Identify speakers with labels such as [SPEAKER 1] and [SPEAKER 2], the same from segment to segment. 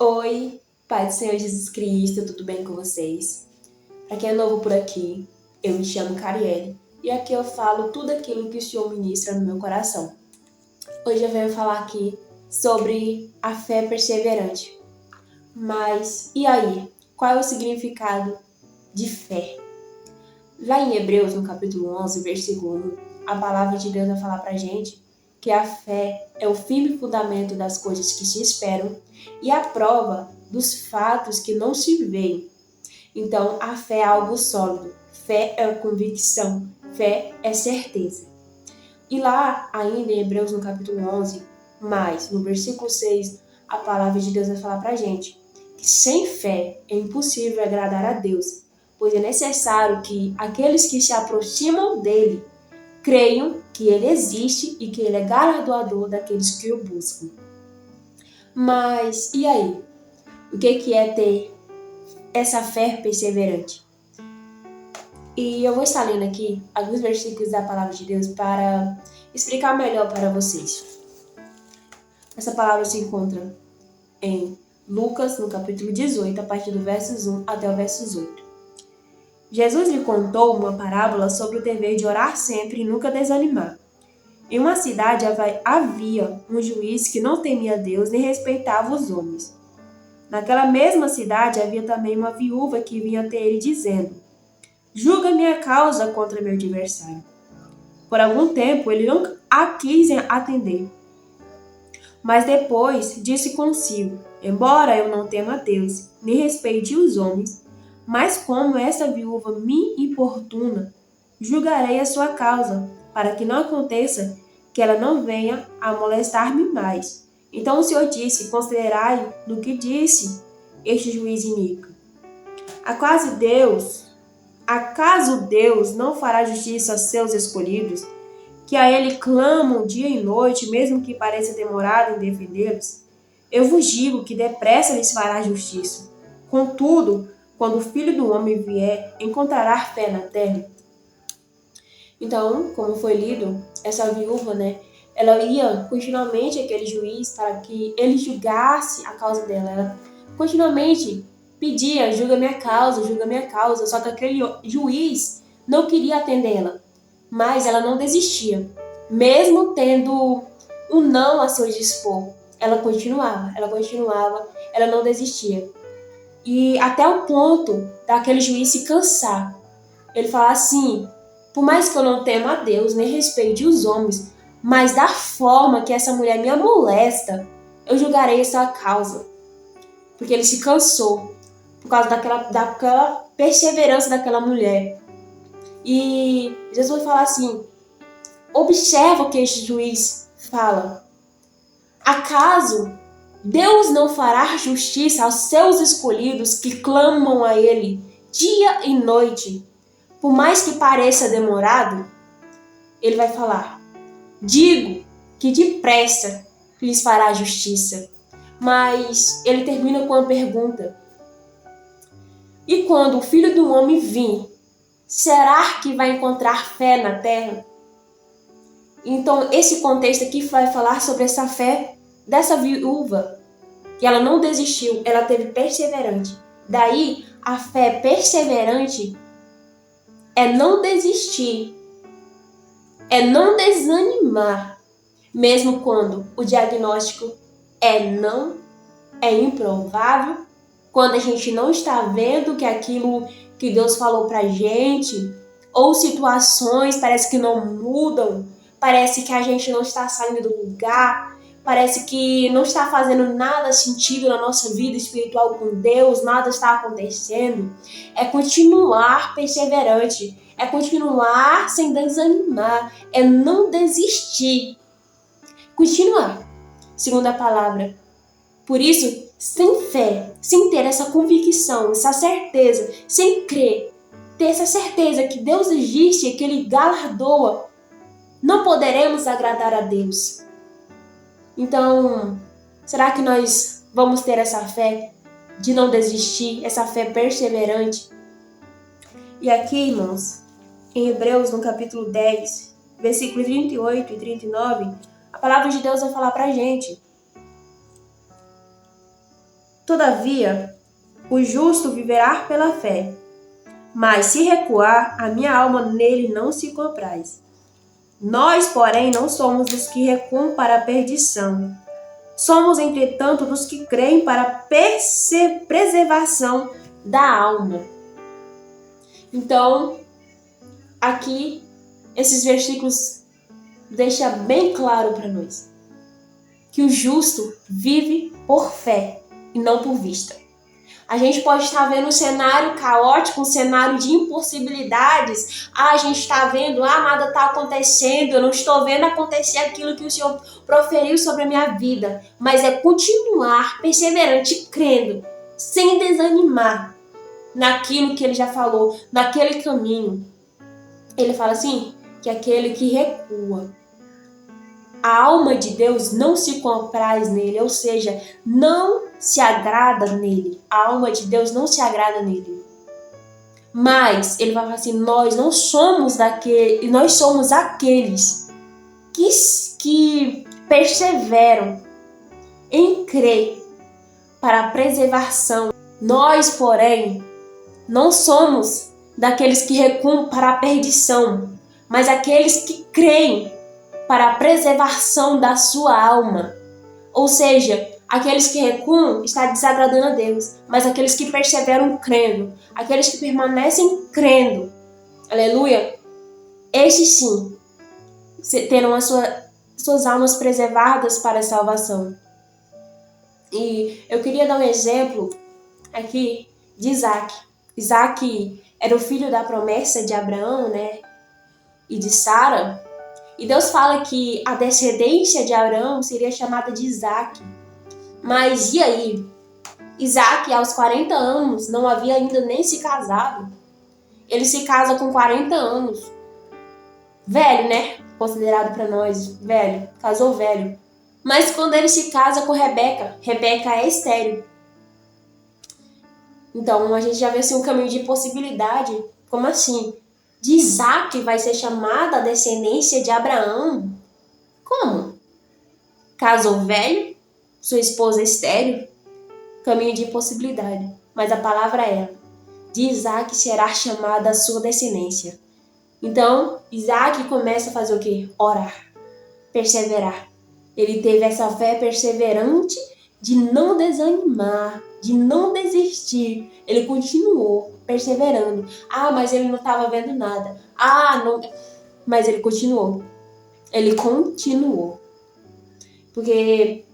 [SPEAKER 1] Oi, Pai do Senhor Jesus Cristo, tudo bem com vocês? Para quem é novo por aqui, eu me chamo Carielle e aqui eu falo tudo aquilo que o Senhor ministra no meu coração. Hoje eu venho falar aqui sobre a fé perseverante. Mas e aí? Qual é o significado de fé? Lá em Hebreus, no capítulo 11, versículo 1, a palavra de Deus vai falar pra gente que a fé é o firme fundamento das coisas que se esperam e a prova dos fatos que não se veem. Então, a fé é algo sólido, fé é convicção, fé é certeza. E lá, ainda em Hebreus, no capítulo 11, mais no versículo 6, a palavra de Deus vai falar pra gente que sem fé é impossível agradar a Deus, pois é necessário que aqueles que se aproximam dele creiam que ele existe e que ele é galardoador daqueles que o buscam. Mas e aí? O que é ter essa fé perseverante? E eu vou estar lendo aqui alguns versículos da palavra de Deus para explicar melhor para vocês. Essa palavra se encontra em Lucas, no capítulo 18, a partir do versos 1 até o versos 8. Jesus lhe contou uma parábola sobre o dever de orar sempre e nunca desanimar. Em uma cidade havia um juiz que não temia Deus nem respeitava os homens. Naquela mesma cidade havia também uma viúva que vinha até ele dizendo: julga minha causa contra meu adversário. Por algum tempo ele não a quis atender. Mas depois disse consigo: embora eu não tema a Deus, nem respeite os homens, mas como essa viúva me importuna, julgarei a sua causa, para que não aconteça que ela não venha a molestar-me mais. Então o Senhor disse: considerai no que disse este juiz iníquo. Acaso Deus não fará justiça aos seus escolhidos, que a ele clamam dia e noite, mesmo que pareça demorado em defendê-los? Eu vos digo que depressa lhes fará justiça. Contudo, quando o Filho do Homem vier, encontrará fé na terra? Então, como foi lido, essa viúva, ela ia continuamente àquele juiz para que ele julgasse a causa dela. Ela continuamente pedia: julga minha causa. Só que aquele juiz não queria atendê-la. Mas ela não desistia. Mesmo tendo um não a seu dispor, ela continuava, ela não desistia. E até o ponto daquele juiz se cansar. Ele fala assim: por mais que eu não tema a Deus, nem respeite os homens, mas da forma que essa mulher me amolesta, eu julgarei a sua causa. Porque ele se cansou por causa daquela perseverança daquela mulher. E Jesus vai falar assim: observa o que este juiz fala. Acaso Deus não fará justiça aos seus escolhidos que clamam a Ele dia e noite? Por mais que pareça demorado, Ele vai falar: digo que depressa lhes fará justiça. Mas ele termina com uma pergunta: e quando o Filho do Homem vir, será que vai encontrar fé na terra? Então, esse contexto aqui vai falar sobre essa fé dessa viúva, que ela não desistiu, ela teve perseverante. Daí, a fé perseverante é não desistir, é não desanimar, mesmo quando o diagnóstico é não, é improvável, quando a gente não está vendo que aquilo que Deus falou pra gente, ou situações parece que não mudam, parece que a gente não está saindo do lugar, parece que não está fazendo nada sentido na nossa vida espiritual com Deus, nada está acontecendo. É continuar perseverante, é continuar sem desanimar, é não desistir. Continuar, segundo a palavra. Por isso, sem fé, sem ter essa convicção, essa certeza, sem crer, ter essa certeza que Deus existe e que Ele galardoa, não poderemos agradar a Deus. Então, será que nós vamos ter essa fé de não desistir, essa fé perseverante? E aqui, irmãos, em Hebreus, no capítulo 10, versículos 38 e 39, a palavra de Deus vai falar pra gente Todavia, o justo viverá pela fé. Mas se recuar, a minha alma nele não se compraz. Nós, porém, não somos dos que recuam para a perdição. Somos, entretanto, dos que creem para a preservação da alma. Então, aqui, esses versículos deixam bem claro para nós que o justo vive por fé e não por vista. A gente pode estar vendo um cenário caótico, um cenário de impossibilidades. A gente está vendo, nada está acontecendo, eu não estou vendo acontecer aquilo que o Senhor proferiu sobre a minha vida. Mas é continuar perseverante, crendo, sem desanimar naquilo que Ele já falou, naquele caminho. Ele fala assim, que aquele que recua, a alma de Deus não se compraz nele, ou seja, não se agrada nele. A alma de Deus não se agrada nele. Mas ele vai falar assim, nós somos aqueles que perseveram em crer para a preservação. Nós, porém, não somos daqueles que recuam para a perdição, mas aqueles que creem para a preservação da sua alma. Ou seja, aqueles que recuam está desagradando a Deus, mas aqueles que perseveram crendo, aqueles que permanecem crendo, aleluia, estes sim terão as suas almas preservadas para a salvação. E eu queria dar um exemplo aqui de Isaac. Isaac era o filho da promessa de Abraão, né? E de Sara. E Deus fala que a descendência de Abraão seria chamada de Isaac. Mas e aí? Isaac, aos 40 anos, não havia ainda nem se casado. Ele se casa com 40 anos. Velho, né? Considerado para nós, velho. Casou velho. Mas quando ele se casa com Rebeca, Rebeca é estéril. Então, a gente já vê assim, um caminho de possibilidade. Como assim? De Isaac vai ser chamada a descendência de Abraão? Como? Casou velho, sua esposa estéril, caminho de impossibilidade. Mas a palavra é, de Isaac será chamada a sua descendência. Então, Isaac começa a fazer o quê? Orar, perseverar. Ele teve essa fé perseverante de não desanimar, de não desistir. Ele continuou perseverando. Mas ele não estava vendo nada. Não. Mas ele continuou. Ele continuou. E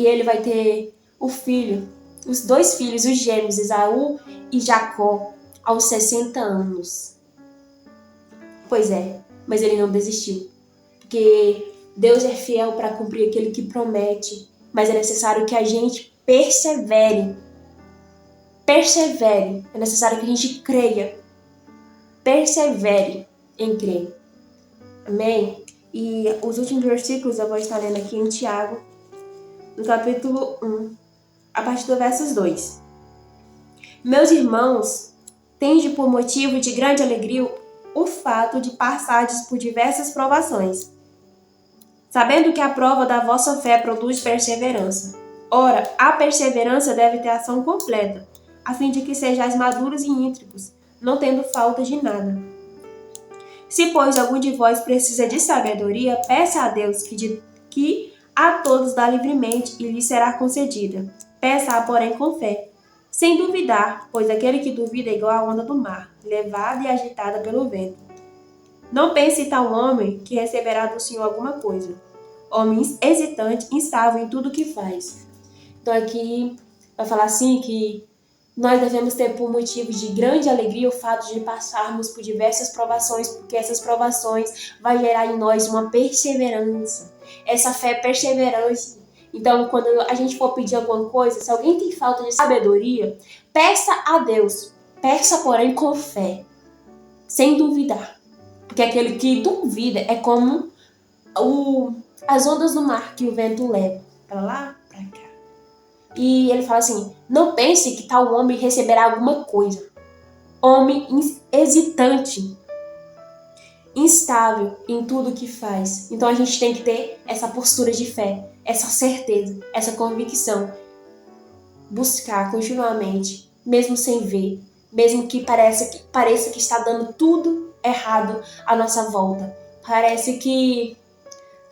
[SPEAKER 1] ele vai ter o filho, os 2 filhos, os gêmeos, Esaú e Jacó, aos 60 anos. Pois é, mas ele não desistiu. Porque Deus é fiel para cumprir aquilo que promete. Mas é necessário que a gente persevere. Persevere. É necessário que a gente creia. Persevere em crer. Amém? E os últimos versículos eu vou estar lendo aqui em Tiago, no capítulo 1, a partir do verso 2. Meus irmãos, tende por motivo de grande alegria o fato de passardes por diversas provações, sabendo que a prova da vossa fé produz perseverança. Ora, a perseverança deve ter ação completa, a fim de que sejais maduros e íntegros, não tendo falta de nada. Se, pois, algum de vós precisa de sabedoria, peça a Deus que a todos dá livremente e lhe será concedida. Peça-a, porém, com fé, sem duvidar, pois aquele que duvida é igual à onda do mar, levada e agitada pelo vento. Não pense tal homem que receberá do Senhor alguma coisa. Homem hesitante, instável em tudo o que faz. Então aqui vai falar assim que nós devemos ter por motivo de grande alegria o fato de passarmos por diversas provações, porque essas provações vão gerar em nós uma perseverança. Essa fé perseverante. Então, quando a gente for pedir alguma coisa, se alguém tem falta de sabedoria, peça a Deus. Peça, porém, com fé, sem duvidar. Porque aquele que duvida é como as ondas do mar que o vento leva para lá, para cá. E ele fala assim, não pense que tal homem receberá alguma coisa. Homem hesitante, instável em tudo que faz. Então a gente tem que ter essa postura de fé, essa certeza, essa convicção buscar continuamente, mesmo sem ver, mesmo que pareça que está dando tudo errado à nossa volta. Parece que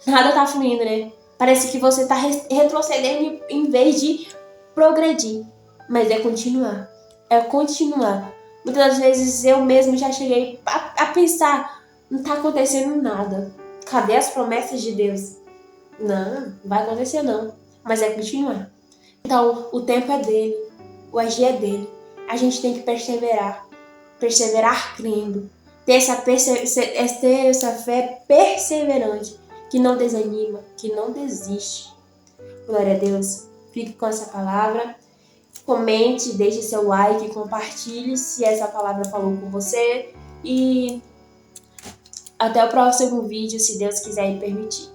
[SPEAKER 1] nada está fluindo, né? Parece que você está retrocedendo em vez de progredir. Mas é continuar. É continuar. Muitas das vezes eu mesmo já cheguei a pensar, não está acontecendo nada. Cadê as promessas de Deus? Não vai acontecer não. Mas é continuar. Então, o tempo é dele. O agir é dele. A gente tem que perseverar. Perseverar crendo. Ter essa fé perseverante. Que não desanima. Que não desiste. Glória a Deus. Fique com essa palavra. Comente, deixe seu like, compartilhe se essa palavra falou com você. E até o próximo vídeo, se Deus quiser e permitir.